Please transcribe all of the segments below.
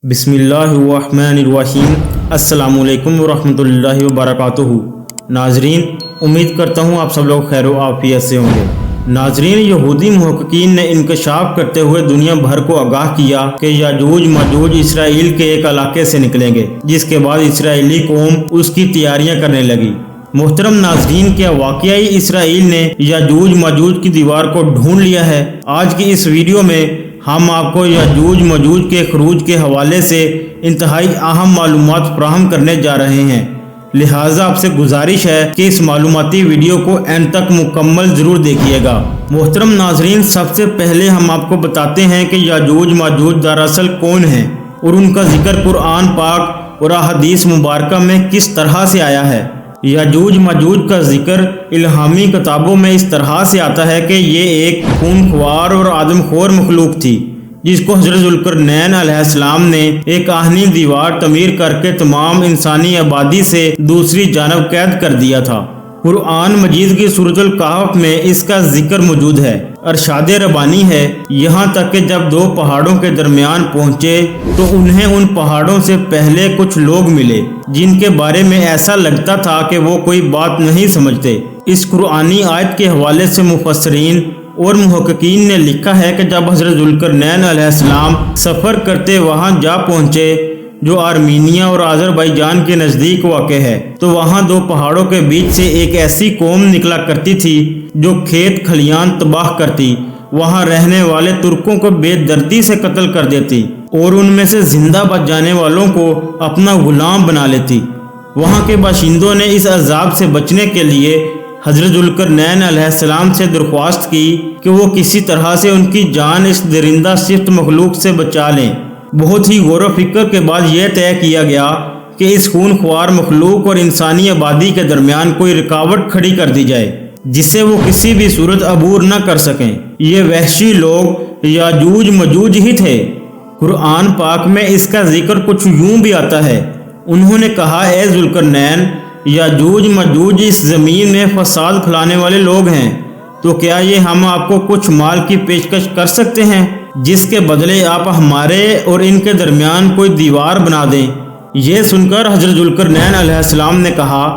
بسم اللہ الرحمن الرحیم۔ السلام علیکم ورحمۃ اللہ وبرکاتہ۔ ناظرین، امید کرتا ہوں آپ سب لوگ خیر و عافیت سے ہوں گے۔ ناظرین، یہودی محققین نے انکشاف کرتے ہوئے دنیا بھر کو آگاہ کیا کہ یاجوج ماجوج اسرائیل کے ایک علاقے سے نکلیں گے، جس کے بعد اسرائیلی قوم اس کی تیاریاں کرنے لگی۔ محترم ناظرین، کیا واقعی اسرائیل نے یاجوج ماجوج کی دیوار کو ڈھونڈ لیا ہے؟ آج کی اس ویڈیو میں ہم آپ کو یاجوج ماجوج کے خروج کے حوالے سے انتہائی اہم معلومات فراہم کرنے جا رہے ہیں، لہٰذا آپ سے گزارش ہے کہ اس معلوماتی ویڈیو کو اینڈ تک مکمل ضرور دیکھیے گا۔ محترم ناظرین، سب سے پہلے ہم آپ کو بتاتے ہیں کہ یاجوج ماجوج دراصل کون ہیں اور ان کا ذکر قرآن پاک اور احادیث مبارکہ میں کس طرح سے آیا ہے۔ یاجوج ماجوج کا ذکر الہامی کتابوں میں اس طرح سے آتا ہے کہ یہ ایک خونخوار اور آدم خور مخلوق تھی، جس کو حضرت ذوالقرنین علیہ السلام نے ایک آہنی دیوار تعمیر کر کے تمام انسانی آبادی سے دوسری جانب قید کر دیا تھا۔ قرآن مجید کی سورۃ الکہف میں اس کا ذکر موجود ہے۔ ارشاد ربانی ہے، یہاں تک کہ جب دو پہاڑوں کے درمیان پہنچے تو انہیں ان پہاڑوں سے پہلے کچھ لوگ ملے جن کے بارے میں ایسا لگتا تھا کہ وہ کوئی بات نہیں سمجھتے۔ اس قرآنی آیت کے حوالے سے مفسرین اور محققین نے لکھا ہے کہ جب حضرت ذوالقرنین علیہ السلام سفر کرتے وہاں جا پہنچے، جو آرمینیا اور آذربائیجان کے نزدیک واقع ہے، تو وہاں دو پہاڑوں کے بیچ سے ایک ایسی قوم نکلا کرتی تھی جو کھیت کھلیان تباہ کرتی، وہاں رہنے والے ترکوں کو بے دردی سے قتل کر دیتی اور ان میں سے زندہ بچ جانے والوں کو اپنا غلام بنا لیتی۔ وہاں کے باشندوں نے اس عذاب سے بچنے کے لیے حضرت ذوالقرنین علیہ السلام سے درخواست کی کہ وہ کسی طرح سے ان کی جان اس درندہ صفت مخلوق سے بچا لیں۔ بہت ہی غور و فکر کے بعد یہ طے کیا گیا کہ اس خونخوار مخلوق اور انسانی آبادی کے درمیان کوئی رکاوٹ کھڑی کر دی جائے جس سے وہ کسی بھی صورت عبور نہ کر سکیں۔ یہ وحشی لوگ یاجوج ماجوج ہی تھے۔ قرآن پاک میں اس کا ذکر کچھ یوں بھی آتا ہے، انہوں نے کہا، اے ذوالقرنین، یاجوج ماجوج اس زمین میں فساد پھیلانے والے لوگ ہیں، تو کیا یہ ہم آپ کو کچھ مال کی پیشکش کر سکتے ہیں جس کے بدلے آپ ہمارے اور ان کے درمیان کوئی دیوار بنا دیں؟ یہ سن کر حضرت ذوالقرنین علیہ السلام نے کہا،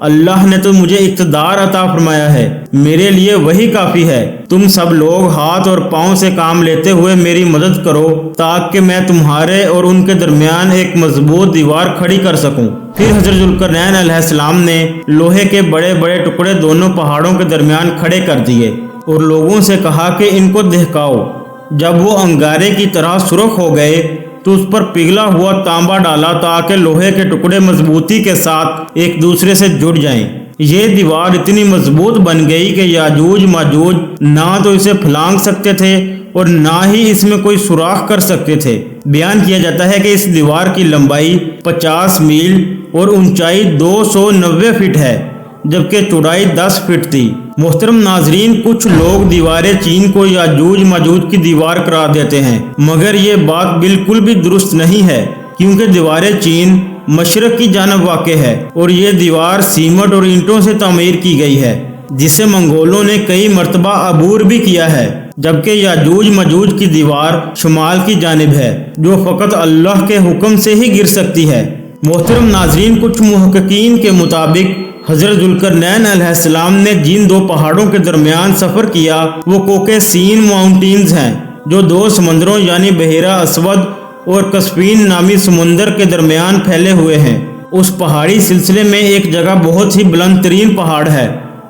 اللہ نے تو مجھے اقتدار عطا فرمایا ہے، میرے لیے وہی کافی ہے۔ تم سب لوگ ہاتھ اور پاؤں سے کام لیتے ہوئے میری مدد کرو تاکہ میں تمہارے اور ان کے درمیان ایک مضبوط دیوار کھڑی کر سکوں۔ پھر حضرت ذوالقرنین علیہ السلام نے لوہے کے بڑے بڑے ٹکڑے دونوں پہاڑوں کے درمیان کھڑے کر دیے اور لوگوں سے کہا کہ ان کو دہکاؤ۔ جب وہ انگارے کی طرح سرخ ہو گئے تو اس پر پگھلا ہوا تانبا ڈالا تاکہ لوہے کے ٹکڑے مضبوطی کے ساتھ ایک دوسرے سے جڑ جائیں۔ یہ دیوار اتنی مضبوط بن گئی کہ یاجوج ماجوج نہ تو اسے پھلانگ سکتے تھے اور نہ ہی اس میں کوئی سوراخ کر سکتے تھے۔ بیان کیا جاتا ہے کہ اس دیوار کی لمبائی 50 میل اور اونچائی 290 فٹ ہے، جبکہ چوڑائی 10 فٹ تھی۔ محترم ناظرین، کچھ لوگ دیوار چین کو یاجوج ماجوج کی دیوار قرار دیتے ہیں، مگر یہ بات بالکل بھی درست نہیں ہے، کیونکہ دیوار چین مشرق کی جانب واقع ہے اور یہ دیوار سیمنٹ اور اینٹوں سے تعمیر کی گئی ہے، جسے منگولوں نے کئی مرتبہ عبور بھی کیا ہے، جبکہ یاجوج ماجوج کی دیوار شمال کی جانب ہے، جو فقط اللہ کے حکم سے ہی گر سکتی ہے۔ محترم ناظرین، کچھ محققین کے مطابق حضرت ذوالقرنین علیہ السلام نے جن دو پہاڑوں کے درمیان سفر کیا وہ کوکیسین ماؤنٹینز ہیں، جو دو سمندروں یعنی بحیرہ اسود اور کسپین نامی سمندر کے درمیان پھیلے ہوئے ہیں۔ اس پہاڑی سلسلے میں ایک جگہ بہت ہی بلند ترین پہاڑ ہے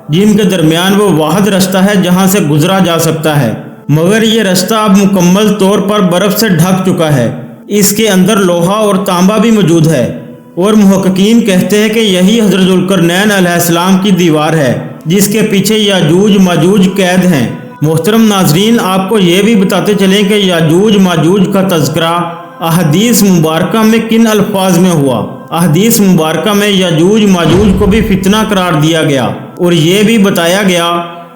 جن کے درمیان وہ واحد رستہ ہے جہاں سے گزرا جا سکتا ہے، مگر یہ رستہ اب مکمل طور پر برف سے ڈھک چکا ہے۔ اس کے اندر لوہا اور تانبا بھی موجود ہے اور محققین کہتے ہیں کہ یہی حضرت ذوالقرنین علیہ السلام کی دیوار ہے جس کے پیچھے یاجوج ماجوج قید ہیں۔ محترم ناظرین، آپ کو یہ بھی بتاتے چلیں کہ یاجوج ماجوج کا تذکرہ احادیث مبارکہ میں کن الفاظ میں ہوا۔ احادیث مبارکہ میں یاجوج ماجوج کو بھی فتنہ قرار دیا گیا اور یہ بھی بتایا گیا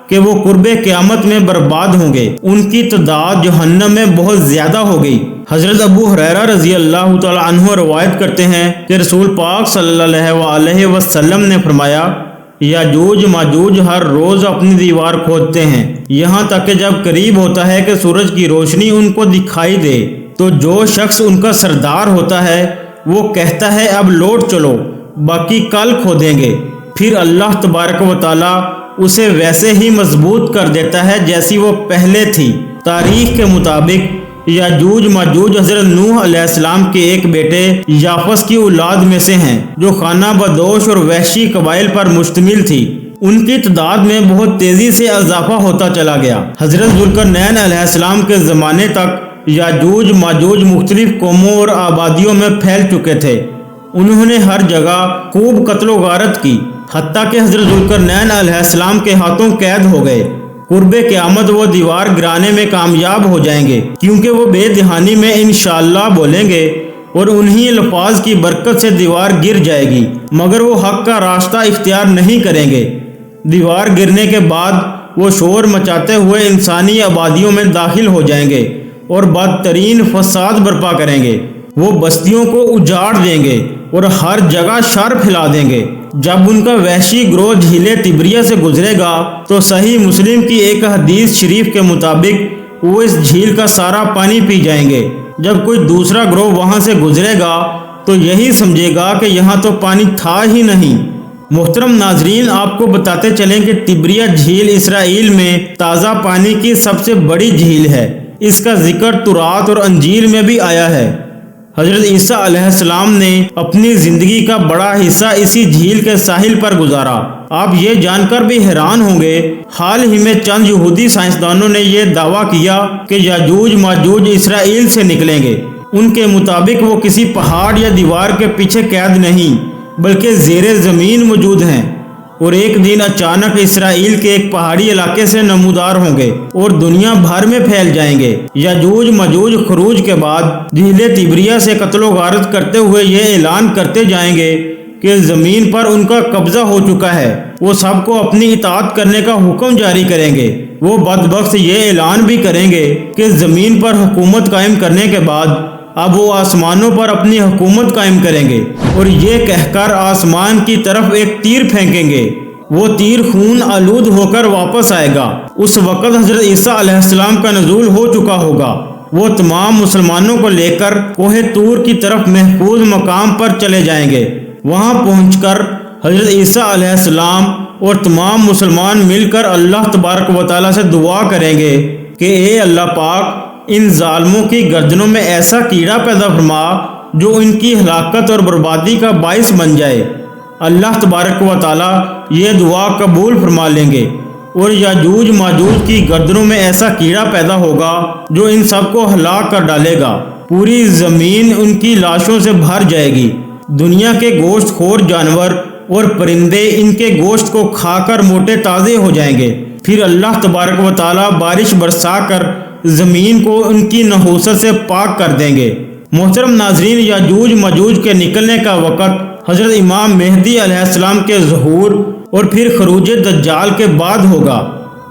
کہ وہ قرب قیامت میں برباد ہوں گے، ان کی تعداد جہنم میں بہت زیادہ ہو گئی۔ حضرت ابو ہریرہ رضی اللہ تعالی عنہ روایت کرتے ہیں کہ رسول پاک صلی اللہ علیہ وسلم نے فرمایا، یاجوج ماجوج ہر روز اپنی دیوار کھودتے ہیں، یہاں تک کہ جب قریب ہوتا ہے کہ سورج کی روشنی ان کو دکھائی دے تو جو شخص ان کا سردار ہوتا ہے وہ کہتا ہے اب لوٹ چلو، باقی کل کھودیں گے، پھر اللہ تبارک و تعالیٰ اسے ویسے ہی مضبوط کر دیتا ہے جیسی وہ پہلے تھی۔ تاریخ کے مطابق یاجوج ماجوج حضرت نوح علیہ السلام کے ایک بیٹے یافس کی اولاد میں سے ہیں، جو خانہ بدوش اور وحشی قبائل پر مشتمل تھی۔ ان کی تعداد میں بہت تیزی سے اضافہ ہوتا چلا گیا۔ حضرت ذوالقرنین علیہ السلام کے زمانے تک یاجوج ماجوج مختلف قوموں اور آبادیوں میں پھیل چکے تھے۔ انہوں نے ہر جگہ خوب قتل و غارت کی، حتیٰ کہ حضرت ذوالقرنین علیہ السلام کے ہاتھوں قید ہو گئے۔ قرب قیامت وہ دیوار گرانے میں کامیاب ہو جائیں گے، کیونکہ وہ بے دہانی میں انشاءاللہ بولیں گے اور انہی الفاظ کی برکت سے دیوار گر جائے گی، مگر وہ حق کا راستہ اختیار نہیں کریں گے۔ دیوار گرنے کے بعد وہ شور مچاتے ہوئے انسانی آبادیوں میں داخل ہو جائیں گے اور بدترین فساد برپا کریں گے۔ وہ بستیوں کو اجاڑ دیں گے اور ہر جگہ شر پھیلا دیں گے۔ جب ان کا وحشی گروہ جھیل تبریہ سے گزرے گا تو صحیح مسلم کی ایک حدیث شریف کے مطابق وہ اس جھیل کا سارا پانی پی جائیں گے۔ جب کوئی دوسرا گروہ وہاں سے گزرے گا تو یہی سمجھے گا کہ یہاں تو پانی تھا ہی نہیں۔ محترم ناظرین، آپ کو بتاتے چلیں کہ تبریہ جھیل اسرائیل میں تازہ پانی کی سب سے بڑی جھیل ہے۔ اس کا ذکر تورات اور انجیل میں بھی آیا ہے۔ حضرت عیسیٰ علیہ السلام نے اپنی زندگی کا بڑا حصہ اسی جھیل کے ساحل پر گزارا۔ آپ یہ جان کر بھی حیران ہوں گے، حال ہی میں چند یہودی سائنسدانوں نے یہ دعویٰ کیا کہ یاجوج ماجوج اسرائیل سے نکلیں گے۔ ان کے مطابق وہ کسی پہاڑ یا دیوار کے پیچھے قید نہیں بلکہ زیر زمین موجود ہیں، اور ایک دن اچانک اسرائیل کے ایک پہاڑی علاقے سے نمودار ہوں گے اور دنیا بھر میں پھیل جائیں گے۔ یاجوج ماجوج خروج کے بعد جھیل تبریہ سے قتل و غارت کرتے ہوئے یہ اعلان کرتے جائیں گے کہ زمین پر ان کا قبضہ ہو چکا ہے۔ وہ سب کو اپنی اطاعت کرنے کا حکم جاری کریں گے۔ وہ بدبخت یہ اعلان بھی کریں گے کہ زمین پر حکومت قائم کرنے کے بعد اب وہ آسمانوں پر اپنی حکومت قائم کریں گے، اور یہ کہہ کر آسمان کی طرف ایک تیر پھینکیں گے۔ وہ تیر خون آلود ہو کر واپس آئے گا۔ اس وقت حضرت عیسیٰ علیہ السلام کا نزول ہو چکا ہوگا۔ وہ تمام مسلمانوں کو لے کر کوہ طور کی طرف محفوظ مقام پر چلے جائیں گے۔ وہاں پہنچ کر حضرت عیسیٰ علیہ السلام اور تمام مسلمان مل کر اللہ تبارک و تعالیٰ سے دعا کریں گے کہ اے اللہ پاک، ان ظالموں کی گردنوں میں ایسا کیڑا پیدا فرما جو ان کی ہلاکت اور بربادی کا باعث بن جائے۔ اللہ تبارک و تعالیٰ یہ دعا قبول فرما لیں گے، اور یاجوج ماجوج کی گردنوں میں ایسا کیڑا پیدا ہوگا جو ان سب کو ہلاک کر ڈالے گا۔ پوری زمین ان کی لاشوں سے بھر جائے گی۔ دنیا کے گوشت خور جانور اور پرندے ان کے گوشت کو کھا کر موٹے تازے ہو جائیں گے۔ پھر اللہ تبارک و تعالیٰ بارش برسا کر زمین کو ان کی نحوست سے پاک کر دیں گے۔ محترم ناظرین، یاجوج ماجوج کے نکلنے کا وقت حضرت امام مہدی علیہ السلام کے ظہور اور پھر خروج دجال کے بعد ہوگا،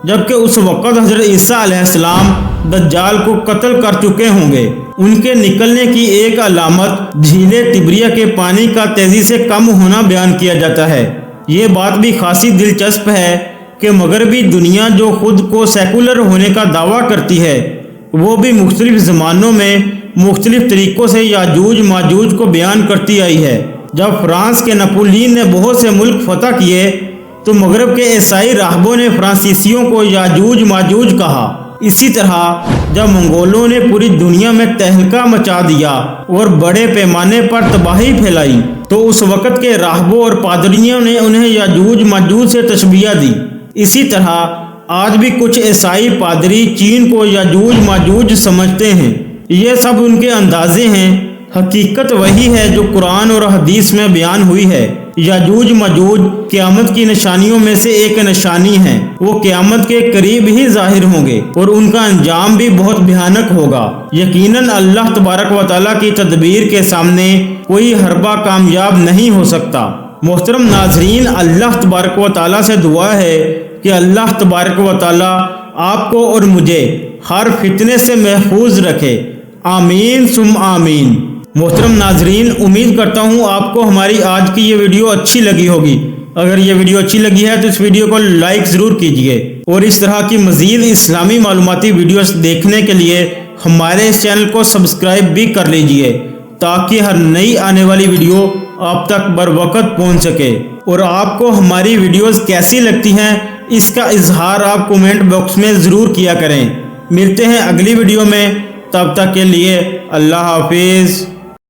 جبکہ اس وقت حضرت عیسیٰ علیہ السلام دجال کو قتل کر چکے ہوں گے۔ ان کے نکلنے کی ایک علامت جھیل تبریہ کے پانی کا تیزی سے کم ہونا بیان کیا جاتا ہے۔ یہ بات بھی خاصی دلچسپ ہے کہ مغربی دنیا جو خود کو سیکولر ہونے کا دعویٰ کرتی ہے، وہ بھی مختلف زمانوں میں مختلف طریقوں سے یاجوج ماجوج کو بیان کرتی آئی ہے۔ جب فرانس کے نپولین نے بہت سے ملک فتح کیے تو مغرب کے عیسائی راہبوں نے فرانسیسیوں کو یاجوج ماجوج کہا۔ اسی طرح جب منگولوں نے پوری دنیا میں تہلکہ مچا دیا اور بڑے پیمانے پر تباہی پھیلائی تو اس وقت کے راہبوں اور پادریوں نے انہیں یاجوج ماجوج سے تشبیہ دی۔ اسی طرح آج بھی کچھ عیسائی پادری چین کو یاجوج ماجوج سمجھتے ہیں۔ یہ سب ان کے اندازے ہیں، حقیقت وہی ہے جو قرآن اور حدیث میں بیان ہوئی ہے۔ یاجوج ماجوج قیامت کی نشانیوں میں سے ایک نشانی ہے۔ وہ قیامت کے قریب ہی ظاہر ہوں گے اور ان کا انجام بھی بہت بھیانک ہوگا۔ یقیناً اللہ تبارک و تعالیٰ کی تدبیر کے سامنے کوئی حربہ کامیاب نہیں ہو سکتا۔ محترم ناظرین، اللہ تبارک و تعالیٰ سے دعا ہے کہ اللہ تبارک و تعالیٰ آپ کو اور مجھے ہر فتنے سے محفوظ رکھے، آمین ثم آمین۔ محترم ناظرین، امید کرتا ہوں آپ کو ہماری آج کی یہ ویڈیو اچھی لگی ہوگی۔ اگر یہ ویڈیو اچھی لگی ہے تو اس ویڈیو کو لائک ضرور کیجیے، اور اس طرح کی مزید اسلامی معلوماتی ویڈیوز دیکھنے کے لیے ہمارے اس چینل کو سبسکرائب بھی کر لیجئے تاکہ ہر نئی آنے والی ویڈیو آپ تک بر وقت پہنچ سکے۔ اور آپ کو ہماری ویڈیوز کیسی لگتی ہیں اس کا اظہار آپ کومنٹ باکس میں ضرور کیا کریں۔ ملتے ہیں اگلی ویڈیو میں، تب تک کے لیے اللہ حافظ۔